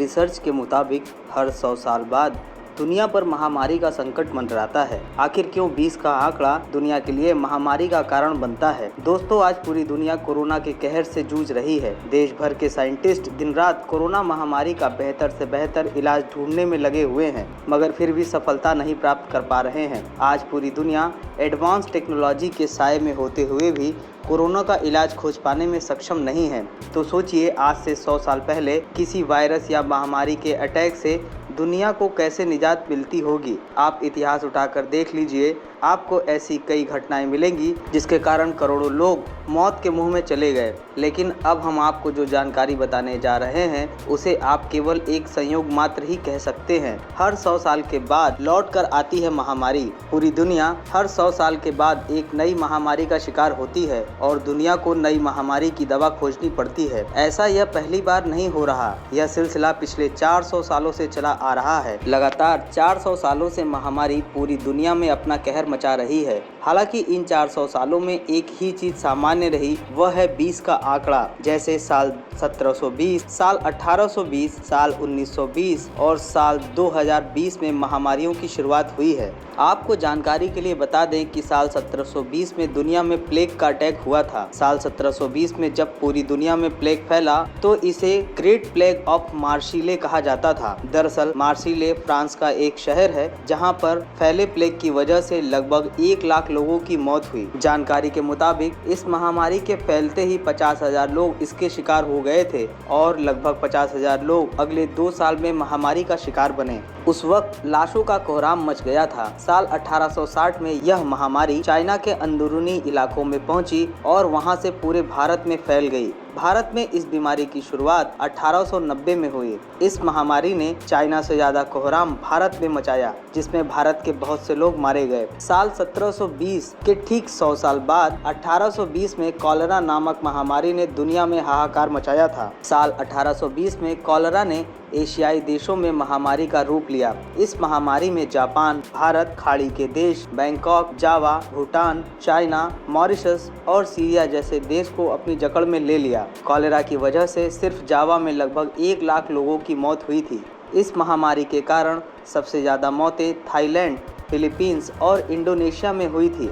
Research के मुताबिक हर 100 साल बाद दुनिया पर महामारी का संकट मंडराता है। आखिर क्यों 20 का आंकड़ा दुनिया के लिए महामारी का कारण बनता है? दोस्तों, आज पूरी दुनिया कोरोना के कहर से जूझ रही है। देश भर के साइंटिस्ट दिन रात कोरोना महामारी का बेहतर से बेहतर इलाज ढूंढने में लगे हुए हैं, मगर फिर भी सफलता नहीं प्राप्त कर पा रहे हैं। आज पूरी दुनिया एडवांस टेक्नोलॉजी के साए में होते हुए भी कोरोना का इलाज खोज पाने में सक्षम नहीं है। तो सोचिए, आज से 100 साल पहले किसी वायरस या महामारी के अटैक से दुनिया को कैसे निजात मिलती होगी। आप इतिहास उठाकर देख लीजिए, आपको ऐसी कई घटनाएं मिलेंगी जिसके कारण करोड़ों लोग मौत के मुंह में चले गए। लेकिन अब हम आपको जो जानकारी बताने जा रहे हैं उसे आप केवल एक संयोग मात्र ही कह सकते हैं। हर 100 साल के बाद लौट कर आती है महामारी। पूरी दुनिया हर 100 साल के बाद एक नई महामारी का शिकार होती है और दुनिया को नई महामारी की दवा खोजनी पड़ती है। ऐसा यह पहली बार नहीं हो रहा, यह सिलसिला पिछले 400 सालों से चला आ रहा है। लगातार 400 सालों से महामारी पूरी दुनिया में अपना कहर मचा रही है। हालांकि इन 400 सालों में एक ही चीज सामान्य रही, वह है 20 का आंकड़ा। जैसे साल 1720, साल 1820, साल 1920 और साल 2020 में महामारियों की शुरुआत हुई है। आपको जानकारी के लिए बता दें कि साल 1720 में दुनिया में प्लेग का अटैक हुआ था। साल 1720 में जब पूरी दुनिया में प्लेग फैला तो इसे ग्रेट प्लेग ऑफ मार्सिले कहा जाता था। दरअसल मार्सिले फ्रांस का एक शहर है जहां पर फैले प्लेग की वजह से लगभग 1 लाख लोगों की मौत हुई। जानकारी के मुताबिक इस महामारी के फैलते ही 50,000 लोग इसके शिकार हो गए थे और लगभग 50,000 लोग अगले 2 साल में महामारी का शिकार बने। उस वक्त लाशों का कोहराम मच गया था। साल 1860 में यह महामारी चाइना के अंदरूनी इलाकों में पहुंची और वहां से पूरे भारत में फैल गई। भारत में इस बीमारी की शुरुआत 1890 में हुई। इस महामारी ने चाइना से ज्यादा कोहराम भारत में मचाया, जिसमें भारत के बहुत से लोग मारे गए। साल 1720 के ठीक 100 साल बाद 1820 में कॉलेरा नामक महामारी ने दुनिया में हाहाकार मचाया था। साल 1820 में कॉलेरा ने एशियाई देशों में महामारी का रूप लिया। इस महामारी में जापान, भारत, खाड़ी के देश, बैंकॉक, जावा, भूटान, चाइना, मॉरिशस और सीरिया जैसे देश को अपनी जकड़ में ले लिया। कॉलेरा की वजह से सिर्फ जावा में लगभग 1 लाख लोगों की मौत हुई थी। इस महामारी के कारण सबसे ज़्यादा मौतें थाईलैंड, फिलीपींस और इंडोनेशिया में हुई थी।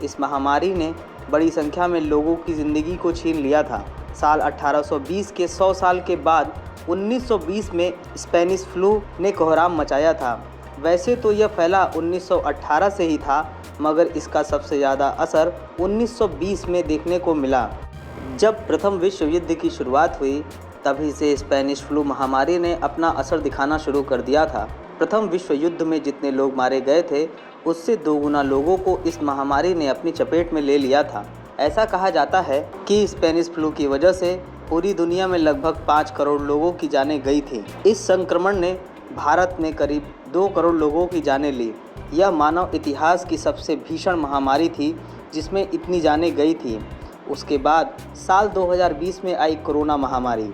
इस महामारी ने बड़ी संख्या में लोगों की ज़िंदगी को छीन लिया था। साल 1820 के 100 साल के बाद 1920 में स्पेनिश फ्लू ने कोहराम मचाया था। वैसे तो यह फैला 1918 से ही था, मगर इसका सबसे ज़्यादा असर 1920 में देखने को मिला। जब प्रथम विश्व युद्ध की शुरुआत हुई तभी से स्पेनिश फ्लू महामारी ने अपना असर दिखाना शुरू कर दिया था। प्रथम विश्व युद्ध में जितने लोग मारे गए थे उससे 2 गुना लोगों को इस महामारी ने अपनी चपेट में ले लिया था। ऐसा कहा जाता है कि स्पेनिश फ्लू की वजह से पूरी दुनिया में लगभग 5 करोड़ लोगों की जानें गई थी। इस संक्रमण ने भारत में करीब 2 करोड़ लोगों की जानें ली। यह मानव इतिहास की सबसे भीषण महामारी थी जिसमें इतनी जानें गई थी। उसके बाद साल 2020 में आई कोरोना महामारी।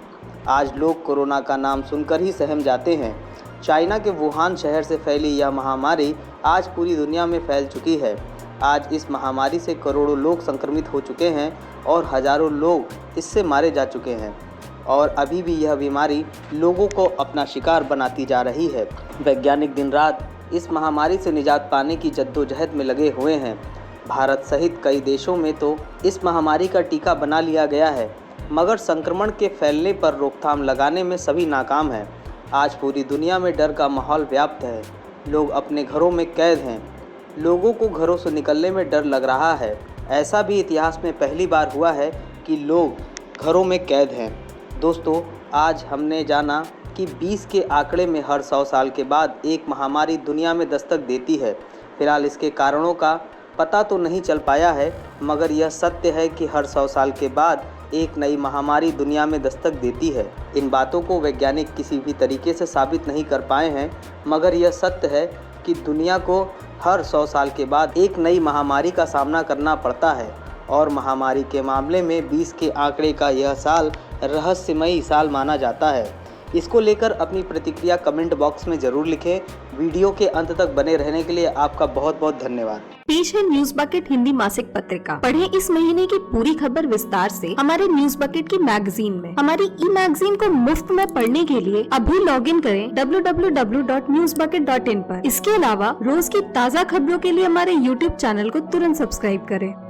आज लोग कोरोना का नाम सुनकर ही सहम जाते हैं। चाइना के वुहान शहर से फैली यह महामारी आज पूरी दुनिया में फैल चुकी है। आज इस महामारी से करोड़ों लोग संक्रमित हो चुके हैं और हज़ारों लोग इससे मारे जा चुके हैं और अभी भी यह बीमारी लोगों को अपना शिकार बनाती जा रही है। वैज्ञानिक दिन रात इस महामारी से निजात पाने की जद्दोजहद में लगे हुए हैं। भारत सहित कई देशों में तो इस महामारी का टीका बना लिया गया है, मगर संक्रमण के फैलने पर रोकथाम लगाने में सभी नाकाम हैं। आज पूरी दुनिया में डर का माहौल व्याप्त है। लोग अपने घरों में कैद हैं। लोगों को घरों से निकलने में डर लग रहा है। ऐसा भी इतिहास में पहली बार हुआ है कि लोग घरों में कैद हैं। दोस्तों, आज हमने जाना कि 20 के आंकड़े में हर 100 साल के बाद एक महामारी दुनिया में दस्तक देती है। फिलहाल इसके कारणों का पता तो नहीं चल पाया है, मगर यह सत्य है कि हर 100 साल के बाद एक नई महामारी दुनिया में दस्तक देती है। इन बातों को वैज्ञानिक किसी भी तरीके से साबित नहीं कर पाए हैं, मगर यह सत्य है कि दुनिया को हर 100 साल के बाद एक नई महामारी का सामना करना पड़ता है और महामारी के मामले में 20 के आंकड़े का यह साल रहस्यमयी साल माना जाता है। इसको लेकर अपनी प्रतिक्रिया कमेंट बॉक्स में जरूर लिखें। वीडियो के अंत तक बने रहने के लिए आपका बहुत बहुत धन्यवाद। पेश है न्यूज बकेट हिंदी मासिक पत्रिका। पढ़ें इस महीने की पूरी खबर विस्तार से हमारे न्यूज बकेट की मैगजीन में। हमारी ई मैगजीन को मुफ्त में पढ़ने के लिए अभी लॉगिन करें www.newsbucket.in पर। इसके अलावा रोज की ताज़ा खबरों के लिए हमारे YouTube चैनल को तुरंत सब्सक्राइब करें।